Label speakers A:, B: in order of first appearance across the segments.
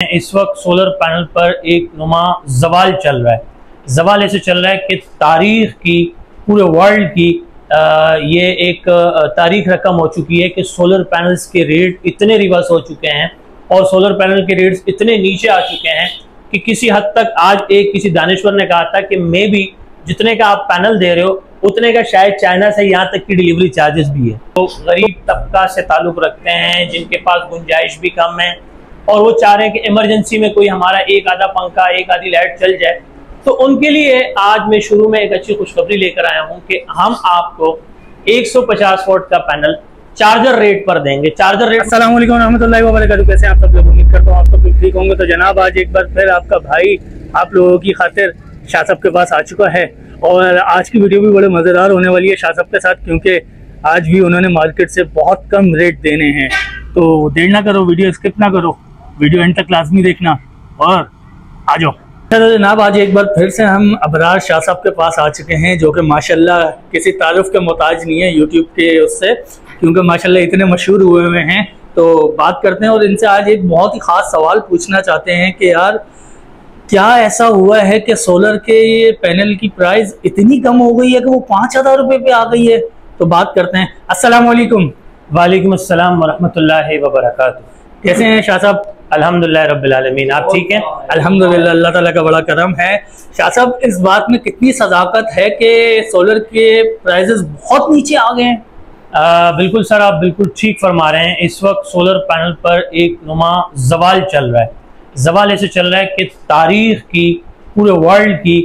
A: इस वक्त solar panel पर एक नुमा जवाल चल रहा है। जवाल ऐसे चल रहा है कि तारीख की, पूरे वर्ल्ड की ये एक तारीख रकम हो चुकी है कि सोलर पैनल्स के रेट इतने रिवर्स हो चुके हैं और सोलर पैनल के रेट्स इतने नीचे आ चुके हैं कि किसी हद तक आज किसी दानिश्वर ने कहा था कि मे भी जितने का आप पैनल दे रहे हो उतने का शायद चाइना से यहाँ तक की डिलीवरी चार्जेस भी है। तो गरीब तबका से ताल्लुक़ रखते हैं जिनके पास गुंजाइश भी कम है और वो चाह रहे हैं कि इमरजेंसी में कोई हमारा एक आधा पंखा, एक आधी लाइट चल जाए, तो उनके लिए आज मैं शुरू में एक अच्छी खुशखबरी लेकर आया हूं कि हम आपको 150 वोट का पैनल चार्जर रेट पर देंगे। Charger rate.
B: अस्सलाम वालेकुम रहमतुल्लाहि व बरकातहू। कैसे आप सब लोग? उम्मीद करता हूँ आप सब ठीक होंगे। तो जनाब आज एक बार फिर आपका भाई आप लोगों की खातिर शाह साहब के पास आ चुका है और आज की वीडियो भी बड़े मज़ेदार होने वाली है शाह साहब के साथ, क्योंकि आज भी उन्होंने मार्केट से बहुत कम रेट देने हैं। तो देर ना करो, वीडियो स्किप ना करो, वीडियो एंड तक लाजमी देखना और आ जाओ। तो जनाब आज एक बार फिर से हम अबरार शाह साहब के पास आ चुके हैं, जो कि माशाल्लाह किसी तारुफ के मोहताज नहीं है यूट्यूब के उससे, क्योंकि माशाल्लाह इतने मशहूर हुए हुए हैं। तो बात करते हैं और इनसे आज एक बहुत ही ख़ास सवाल पूछना चाहते हैं कि यार क्या ऐसा हुआ है कि सोलर के ये पैनल की प्राइस इतनी कम हो गई है कि वो 5000 रुपये पे आ गई है। तो बात करते हैं। अस्सलाम वालेकुम।
A: वालेकुम अस्सलाम वरहमतुल्लाहि वबरकातुहू।
B: कैसे हैं शाह साहब?
A: अल्हम्दुलिल्लाह रब्बिल आलमीन। आप ठीक हैं?
B: अल्हम्दुलिल्लाह, अल्लाह ताला का बड़ा करम है। शाह साहब इस बात में कितनी सदाकत है कि सोलर के प्राइसेस बहुत नीचे आ गए हैं?
A: बिल्कुल सर, आप बिल्कुल ठीक फरमा रहे हैं। इस वक्त सोलर पैनल पर एक नुमा जवाल चल रहा है। जवाल ऐसे चल रहा है कि तारीख की, पूरे वर्ल्ड की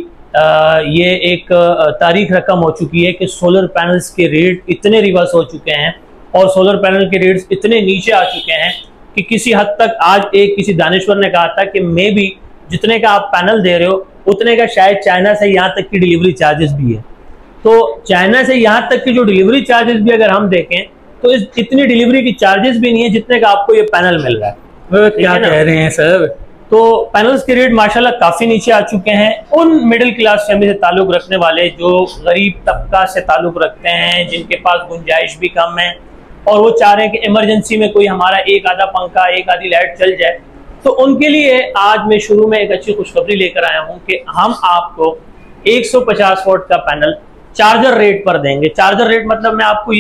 A: ये एक तारीख रकम हो चुकी है कि सोलर पैनल्स के रेट इतने रिवर्स हो चुके हैं और सोलर पैनल के रेट्स इतने नीचे आ चुके हैं कि किसी हद तक आज किसी दानिश्वर ने कहा था कि मे भी जितने का आप पैनल दे रहे हो उतने का शायद चाइना से यहाँ तक की डिलीवरी चार्जेस भी है। तो चाइना से यहाँ तक की जो डिलीवरी चार्जेस भी अगर हम देखें तो इतनी डिलीवरी की चार्जेस भी नहीं है जितने का आपको ये पैनल मिल रहा है।
B: क्या कह रहे हैं सर?
A: तो पैनल्स के रेट माशाल्लाह काफ़ी नीचे आ चुके हैं। उन मिडिल क्लास फैमिली से ताल्लुक़ रखने वाले, जो गरीब तबका से ताल्लुक़ रखते हैं, जिनके पास गुंजाइश भी कम है और वो चाह रहे हैं कि इमरजेंसी में कोई हमारा एक आधा पंखा, एक आधी लाइट चल जाए, तो उनके लिए आज मैं शुरू में एक अच्छी खुशखबरी लेकर आया हूँ कि हम आपको 150 वोट का पैनल चार्जर रेट पर देंगे। चार्जर रेट मतलब मैं आपको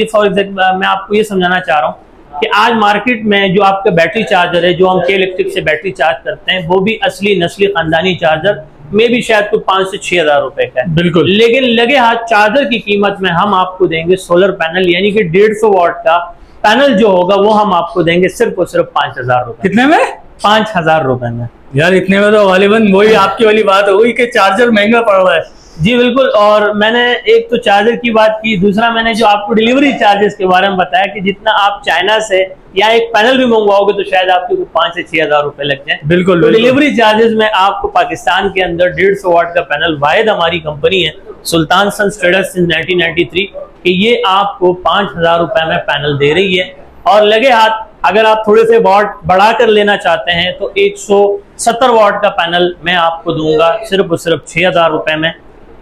A: ये समझाना चाह रहा हूँ कि आज मार्केट में जो आपका बैटरी चार्जर है, जो हम के इलेक्ट्रिक से बैटरी चार्ज करते हैं, वो भी असली नस्ली खानदानी चार्जर में भी शायद कोई 5 से 6 हज़ार रुपए का है।
B: बिल्कुल।
A: लेकिन लगे हाथ चार्जर की कीमत में हम आपको देंगे सोलर पैनल, यानी कि 150 वाट का पैनल जो होगा वो हम आपको देंगे सिर्फ और सिर्फ 5000 रुपए।
B: कितने में?
A: 5000 रुपए में।
B: यार इतने में तो गालिबन वही आपकी वाली बात हो गई कि चार्जर महंगा पड़ रहा है।
A: जी बिल्कुल। और मैंने एक तो चार्जर की बात की, दूसरा मैंने जो आपको डिलीवरी चार्जेस के बारे में बताया कि जितना आप चाइना से या एक पैनल भी मंगवाओगे तो शायद आपके 5 से 6 हज़ार रुपए लग जाए।
B: बिल्कुल।
A: तो डिलीवरी चार्जेस में आपको पाकिस्तान के अंदर 150 वाट का पैनल, वाहिद हमारी कंपनी है सुल्तान सन्स ट्रेडर्स सिंस 1993 कि ये आपको 5000 रुपए में पैनल दे रही है। और लगे हाथ अगर आप थोड़े से वाट बढ़ाकर लेना चाहते हैं तो 170 वाट का पैनल मैं आपको दूंगा सिर्फ और सिर्फ 6000 रुपए में।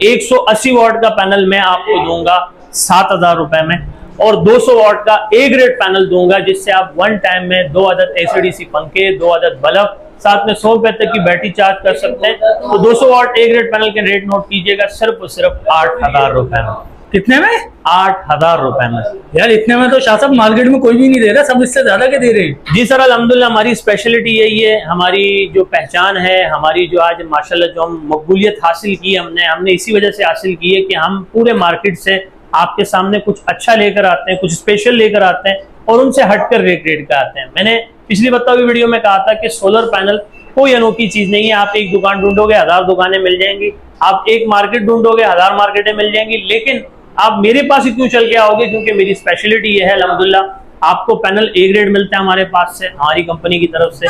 A: 180 वाट का पैनल मैं आपको दूंगा 7000 रुपए में और 200 वाट का ए ग्रेड पैनल दूंगा जिससे आप वन टाइम में 2 अदद एसीडीसी पंखे, 2 अदद बल्ब, साथ में 100 रुपए तक की बैटरी चार्ज कर सकते हैं। तो 200 वाट ए ग्रेड पैनल के रेट नोट कीजिएगा सिर्फ और सिर्फ 8000 रुपए में।
B: कितने में?
A: 8000 रुपए में।
B: यार इतने में तो शाह साहब मार्केट में कोई भी नहीं दे रहा, सब इससे ज्यादा के दे रहे हैं।
A: जी सर, अल्हम्दुलिल्लाह हमारी स्पेशलिटी यही है, हमारी जो पहचान है, हमारी जो आज माशाल्लाह जो हम मकबूलियत हासिल की हमने इसी वजह से हासिल की है कि हम पूरे मार्केट से आपके सामने कुछ अच्छा लेकर आते हैं, कुछ स्पेशल लेकर आते हैं और उनसे हटकर रेट का आते हैं। मैंने पिछली बताई हुई वीडियो में कहा था कि सोलर पैनल कोई अनोखी चीज नहीं है। आप एक दुकान ढूंढोगे 1000 दुकानें मिल जाएंगी, आप एक मार्केट ढूंढोगे 1000 मार्केटें मिल जाएंगी, लेकिन आप मेरे पास ही क्यों चल के आओगे? क्योंकि मेरी स्पेशलिटी ये है अल्हम्दुलिल्लाह आपको पैनल ए ग्रेड मिलता है हमारे पास से, हमारी कंपनी की तरफ से।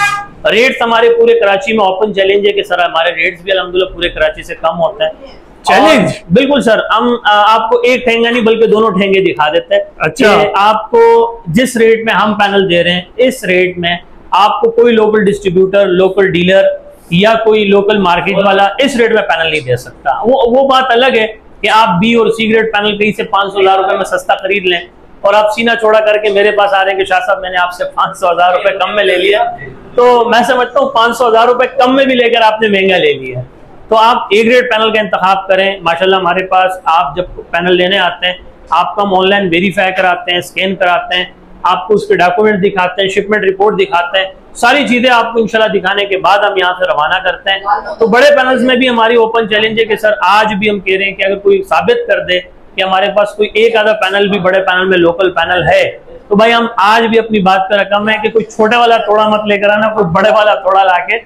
A: रेट्स हमारे पूरे कराची में ओपन चैलेंज है कि सर हमारे रेट्स भी अल्हम्दुलिल्लाह पूरे कराची से कम होते हैं।
B: चैलेंज?
A: बिल्कुल सर, हम आपको एक ठेंगा नहीं बल्कि दोनों ठेंगे दिखा देते हैं।
B: अच्छा।
A: आपको जिस रेट में हम पैनल दे रहे हैं इस रेट में आपको कोई लोकल डिस्ट्रीब्यूटर, लोकल डीलर या कोई लोकल मार्केट वाला इस रेट में पैनल नहीं दे सकता। वो बात अलग है कि आप बी और सी ग्रेड पैनल कहीं से 500,000 रुपए में सस्ता खरीद लें और आप सीना चौड़ा करके मेरे पास आ रहे हैं कि शाह साहब मैंने आपसे 500,000 रुपए कम में ले लिया, तो मैं समझता हूँ 500-1000 रुपए कम में भी लेकर आपने महंगा ले लिया है। तो आप ए ग्रेड पैनल का इंतखाब करें। माशाल्लाह हमारे पास आप जब पैनल लेने आते हैं आपका हम ऑनलाइन वेरीफाई कराते हैं, स्कैन कराते हैं, आपको उसके डॉक्यूमेंट दिखाते हैं, शिपमेंट रिपोर्ट दिखाते हैं, सारी चीजें आपको इंशाल्लाह दिखाने के बाद हम यहाँ से रवाना करते हैं। तो बड़े पैनल्स में भी हमारी ओपन चैलेंज है कि सर आज भी हम कह रहे हैं कि अगर कोई साबित कर दे कि हमारे पास कोई एक आधा पैनल भी बड़े पैनल में लोकल पैनल है, तो भाई हम आज भी अपनी बात का रकम है कि कोई छोटा वाला थोड़ा मत लेकर आना, कोई बड़े वाला थोड़ा लाके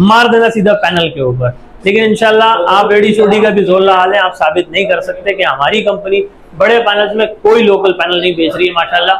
A: मार देना सीधा पैनल के ऊपर। लेकिन इंशाल्लाह आप एडी चोटी का भी जोर लगा लें, आप साबित नहीं कर सकते कि हमारी कंपनी बड़े पैनल्स में कोई लोकल पैनल नहीं बेच रही है। माशाल्लाह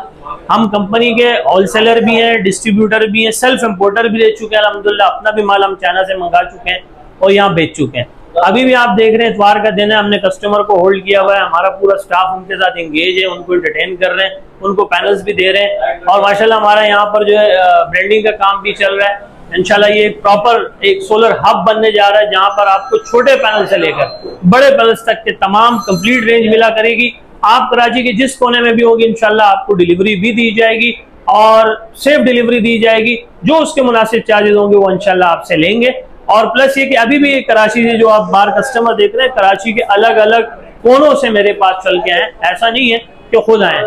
A: हम कंपनी के होलसेलर भी हैं, डिस्ट्रीब्यूटर भी हैं, सेल्फ इंपोर्टर भी ले चुके हैं अल्हम्दुलिल्लाह। अपना भी माल हम चाइना से मंगा चुके हैं और यहाँ बेच चुके हैं। अभी भी आप देख रहे हैं इतवार का दिन है, हमने कस्टमर को होल्ड किया हुआ है, हमारा पूरा स्टाफ उनके साथ एंगेज है, उनको एंटरटेन कर रहे हैं, उनको पैनल्स भी दे रहे हैं और माशाल्लाह हमारा यहाँ पर जो है ब्रांडिंग का काम भी चल रहा है। इंशाल्लाह ये प्रॉपर एक सोलर हब बनने जा रहा है जहां पर आपको छोटे पैनल से लेकर बड़े पैनल्स तक के तमाम कंप्लीट रेंज मिला करेगी। आप कराची के जिस कोने में भी होंगे इंशाल्लाह आपको डिलीवरी भी दी जाएगी और सेफ डिलीवरी दी जाएगी। जो उसके मुनासिब चार्जेस होंगे वो इंशाल्लाह आपसे लेंगे। और प्लस ये कि अभी भी कराची से जो आप बाहर कस्टमर देख रहे हैं, कराची के अलग अलग कोनों से मेरे पास चल के आए, ऐसा नहीं है कि खुद आए।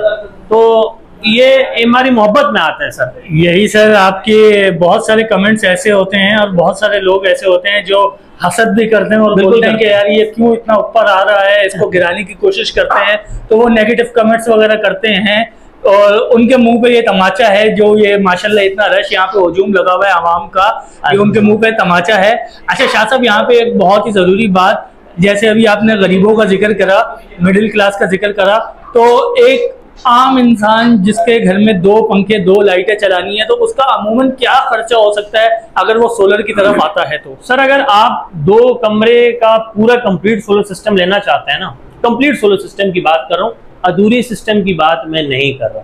A: तो ये हमारी मोहब्बत में आता है सर।
B: यही सर, आपके बहुत सारे कमेंट्स ऐसे होते हैं और बहुत सारे लोग ऐसे होते हैं जो हसद भी करते हैं और बोलते हैं कि यार ये क्यों इतना ऊपर आ रहा है, इसको गिराने की कोशिश करते हैं, तो वो नेगेटिव कमेंट्स वगैरह करते हैं और उनके मुंह पे ये तमाचा है जो ये माशाल्लाह इतना रश यहाँ पे हुजूम लगा हुआ है आवाम का, ये उनके मुंह पे तमाचा है। अच्छा शाह साहब, यहाँ पे एक बहुत ही जरूरी बात, जैसे अभी आपने गरीबों का जिक्र करा, मिडिल क्लास का जिक्र करा, तो एक आम इंसान जिसके घर में 2 पंखे 2 लाइटें चलानी है तो उसका अमूमन क्या खर्चा हो सकता है अगर वो सोलर की तरफ आता है? तो
A: सर अगर आप 2 कमरे का पूरा कंप्लीट सोलर सिस्टम लेना चाहते हैं ना, कंप्लीट सोलर सिस्टम की बात कर रहा हूँ, अधूरी सिस्टम की बात मैं नहीं कर रहा।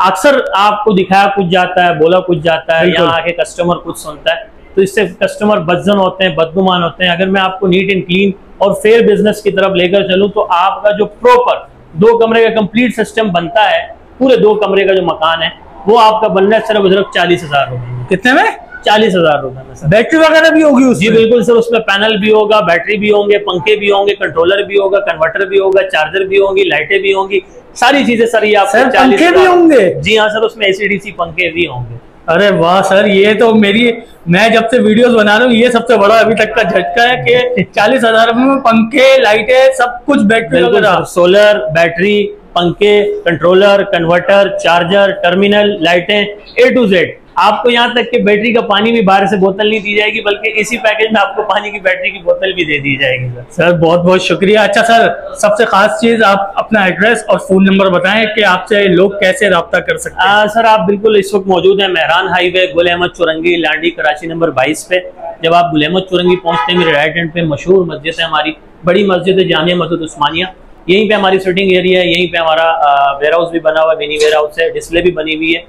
A: अक्सर आपको दिखाया कुछ जाता है, बोला कुछ जाता है, यहाँ आके कस्टमर कुछ सुनता है, तो इससे कस्टमर बदजन होते हैं, बदगुमान होते हैं। अगर मैं आपको नीट एंड क्लीन और फेयर बिजनेस की तरफ लेकर चलूँ तो आपका जो प्रॉपर 2 कमरे का कंप्लीट सिस्टम बनता है, पूरे 2 कमरे का जो मकान है वो आपका बनना है सिर्फ 40,000 रुपए।
B: कितने में?
A: 40,000 रुपए में सर।
B: बैटरी वगैरह भी होगी उसमें?
A: जी बिल्कुल सर, उसमें पैनल भी होगा, बैटरी भी होंगे, पंखे भी होंगे, कंट्रोलर भी होगा, कन्वर्टर भी होगा, चार्जर भी होंगी, लाइटें भी होंगी, सारी चीजें सर ये आपको
B: 40,000 भी होंगे?
A: जी हाँ सर, उसमें ACDC पंखे भी होंगे।
B: अरे वाह सर, ये तो मैं जब से वीडियोस बना रहा हूँ ये सबसे बड़ा अभी तक का झटका है कि 40,000 में पंखे, लाइटें, सब कुछ, बैटरी वगैरह,
A: सोलर, बैटरी, पंखे, कंट्रोलर, कन्वर्टर, चार्जर, टर्मिनल, लाइटें, A to Z। आपको यहाँ तक कि बैटरी का पानी भी बाहर से बोतल नहीं दी जाएगी, बल्कि इसी पैकेज में आपको पानी की बैटरी की बोतल भी दे दी जाएगी
B: सर। बहुत बहुत शुक्रिया। अच्छा सर, सबसे खास चीज आप अपना एड्रेस और फोन नंबर बताएं कि आपसे लोग कैसे रब्ता कर सकते हैं।
A: सर आप बिल्कुल इस वक्त मौजूद है मेहरान हाईवे, गुल अहमद चुरंगी, लांडी, कराची नंबर 22 पे। जब आप गुल अहमद चुरंगी पहुंचते हैं, मेरे राइट हैंड पे मशहूर मस्जिद है हमारी, बड़ी मस्जिद है जामिया मस्जिद उस्मानिया, यहीं पे हमारी सिटिंग एरिया है, यहीं पे हमारा वेयर हाउस भी बना हुआ है, मिनी वेयर हाउस है, डिस्प्ले भी बनी हुई है।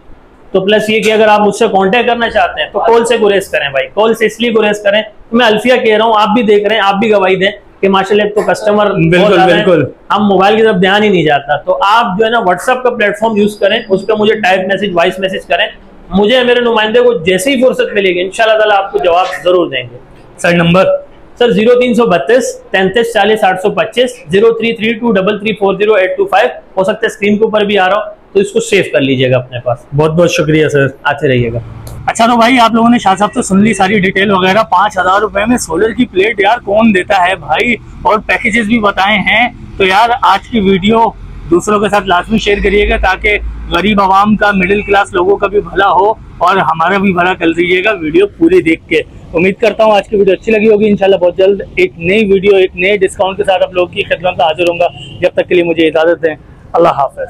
A: तो प्लस ये कि अगर आप मुझसे कांटेक्ट करना चाहते हैं तो कॉल से गुरेज करें भाई, कॉल से इसलिए गुरेज करें, तो मैं अल्फिया कह रहा हूँ, आप भी देख रहे हैं, आप भी गवाही दें कि माशाल्लाह तो कस्टमर
B: बिल्कुल
A: हम मोबाइल की तरफ ध्यान ही नहीं जाता। तो आप जो है ना व्हाट्सएप का प्लेटफॉर्म यूज करें, उस पर मुझे टाइप मैसेज, वॉइस मैसेज करें, मुझे मेरे नुमाइंदे को जैसे ही फुर्सत मिलेगी इंशाल्लाह ताला आपको जवाब जरूर देंगे।
B: Sir number?
A: सर 0332 33 40 825, 033233400825, हो सकता है स्क्रीन के ऊपर भी आ रहा हो, तो इसको सेव कर लीजिएगा अपने पास।
B: बहुत बहुत शुक्रिया सर,
A: आते रहिएगा।
B: अच्छा तो भाई आप लोगों ने शाह साहब तो सुन ली सारी डिटेल वगैरह। 5,000 रुपए में सोलर की प्लेट यार कौन देता है भाई, और पैकेजेस भी बताए हैं। तो यार आज की वीडियो दूसरों के साथ लाजमी शेयर करिएगा ताकि गरीब आवाम का, मिडिल क्लास लोगों का भी भला हो और हमारा भी भला कर दीजिएगा वीडियो पूरी देख के। उम्मीद करता हूँ आज की वीडियो अच्छी लगी होगी। इंशाल्लाह बहुत जल्द एक नई वीडियो, एक नए डिस्काउंट के साथ आप लोगों की खिदमत में हाजिर होऊंगा। जब तक के लिए मुझे इजाजत दें, अल्लाह हाफिज।